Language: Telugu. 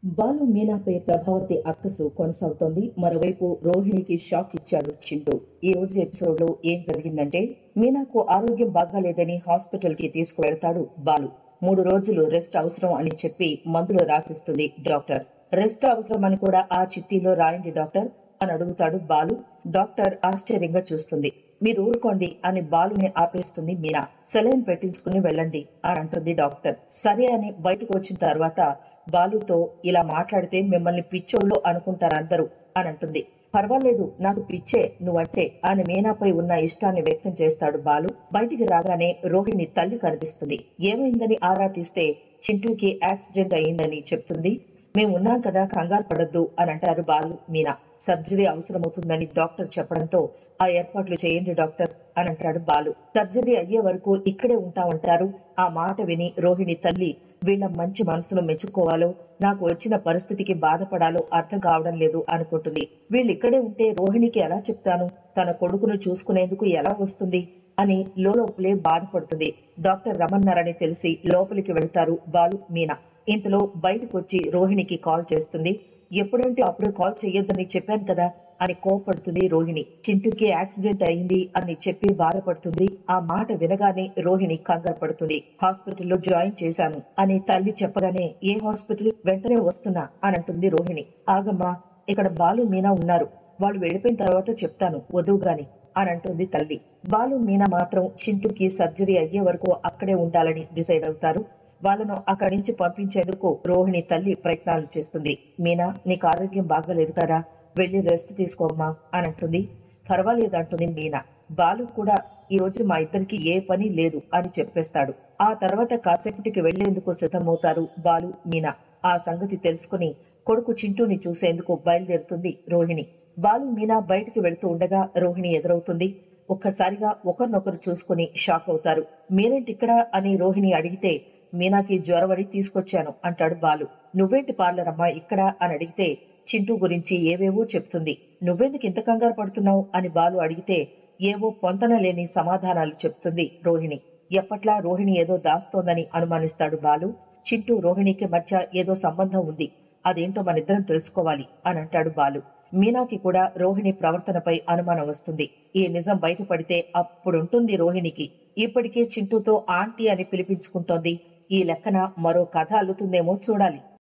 బాలు మీనాపై ప్రభావతి అక్కసు కొనసాగుతోంది. మరోవైపు రోహిణికి షాక్ ఇచ్చాడు చింటూ. ఈ రోజు ఎపిసోడ్ లో ఏం జరిగిందంటే, మీనాకు ఆరోగ్యం బాగాలేదని హాస్పిటల్ కి తీసుకువెళ్తాడు బాలు. 3 రోజులు రెస్ట్ అవసరం అని చెప్పి మందులు రాసిస్తుంది డాక్టర్. రెస్ట్ అవసరం అని కూడా ఆ చిట్టీలో రాయండి డాక్టర్ అని అడుగుతాడు బాలు. డాక్టర్ ఆశ్చర్యంగా చూస్తుంది. మీరు ఊరుకోండి అని బాలుని ఆపేస్తుంది మీనా. సెలైన్ పెట్టించుకుని వెళ్ళండి అని అంటుంది డాక్టర్. సరే అని బయటకు వచ్చిన తర్వాత బాలుతో ఇలా మాట్లాడితే మిమ్మల్ని పిచ్చోళ్ళు అనుకుంటారందరూ అని అంటుంది. పర్వాలేదు, నాకు పిచ్చే నువ్వంటే అని మీనాపై ఉన్న ఇష్టాన్ని వ్యక్తం చేస్తాడు బాలు. బయటికి రాగానే రోహిణి తల్లి కనిపిస్తుంది. ఏమైందని ఆరా తీస్తే చింటూకి యాక్సిడెంట్ అయిందని చెప్తుంది. మేము ఉన్నాం కదా, కంగారు పడొద్దు అని అంటారు బాలు మీనా. సర్జరీ అవసరమవుతుందని డాక్టర్ చెప్పడంతో ఆ ఏర్పాట్లు చేయండి డాక్టర్ అని అంటాడు బాలు. సర్జరీ అయ్యే వరకు ఇక్కడే ఉంటామంటారు. ఆ మాట విని రోహిణి తల్లి వీళ్ళ మంచి మనసును మెచ్చుకోవాలో, నాకు వచ్చిన పరిస్థితికి బాధపడాలో అర్థం కావడం లేదు అనుకుంటుంది. వీళ్ళు ఇక్కడే ఉంటే రోహిణికి ఎలా చెప్తాను, తన కొడుకును చూసుకునేందుకు ఎలా వస్తుంది అని లోపలే బాధపడుతుంది. డాక్టర్ రమ్మన్నారని తెలిసి లోపలికి వెళ్తారు బాలు మీనా. ఇంతలో బయటకు వచ్చి రోహిణికి కాల్ చేస్తుంది. ఎప్పుడంటే అప్పుడు కాల్ చెయ్యొద్దని చెప్పాను కదా అని కోపడుతుంది రోహిణి. చింటూకి యాక్సిడెంట్ అయింది అని చెప్పి బాధపడుతుంది. ఆ మాట వినగానే రోహిణి కంగారు పడుతుంది. హాస్పిటల్లో జాయిన్ చేశాను అని తల్లి చెప్పగానే, ఏ హాస్పిటల్, వెంటనే వస్తున్నా అని అంటుంది రోహిణి. ఆగమ్మా, ఇక్కడ బాలు మీనా ఉన్నారు, వాళ్ళు వెళ్ళిపోయిన తర్వాత చెప్తాను, వదువు గాని అని అంటుంది తల్లి. బాలు మీనా మాత్రం చింటూకి సర్జరీ అయ్యే వరకు అక్కడే ఉండాలని డిసైడ్ అవుతారు. వాళ్ళను అక్కడి నుంచి పంపించేందుకు రోహిణి తల్లి ప్రయత్నాలు చేస్తుంది. మీనా, నీకు ఆరోగ్యం బాగాలేదు కదా, వెళ్లి రెస్ట్ తీసుకోమ్మా అని అంటుంది. పర్వాలేదు అంటుంది మీనా. బాలు కూడా ఈ రోజు మా ఇద్దరికి ఏ పని లేదు అని చెప్పేస్తాడు. ఆ తర్వాత కాసేపటికి వెళ్లేందుకు సిద్ధమవుతారు బాలు మీనా. ఆ సంగతి తెలుసుకుని కొడుకు చింటూని చూసేందుకు బయలుదేరుతుంది రోహిణి. బాలు మీనా బయటికి వెళుతూ ఉండగా రోహిణి ఎదురవుతుంది. ఒక్కసారిగా ఒకరినొకరు చూసుకుని షాక్ అవుతారు. మీరేంటిక్కడ అని రోహిణి అడిగితే, మీనాకి జ్వరవడి తీసుకొచ్చాను అంటాడు బాలు. నువ్వేంటి పార్లర్ అమ్మా ఇక్కడ అని అడిగితే చింటూ గురించి ఏవేవో చెప్తుంది. నువ్వెందుకు ఇంత కంగారు పడుతున్నావు అని బాలు అడిగితే ఏవో పొంతన లేని సమాధానాలు చెప్తుంది రోహిణి. ఎప్పట్లా రోహిణి ఏదో దాస్తోందని అనుమానిస్తాడు బాలు. చింటూ రోహిణికి మధ్య ఏదో సంబంధం ఉంది, అదేంటో మనిద్దరం తెలుసుకోవాలి అని అంటాడు బాలు. మీనాకి కూడా రోహిణి ప్రవర్తనపై అనుమానం వస్తుంది. ఈ నిజం బయటపడితే అప్పుడుంటుంది రోహిణికి. ఇప్పటికే చింటూతో ఆంటీ అని పిలిపించుకుంటోంది. ఈ లెక్కన మరో కథ అల్లుతుందేమో చూడాలి.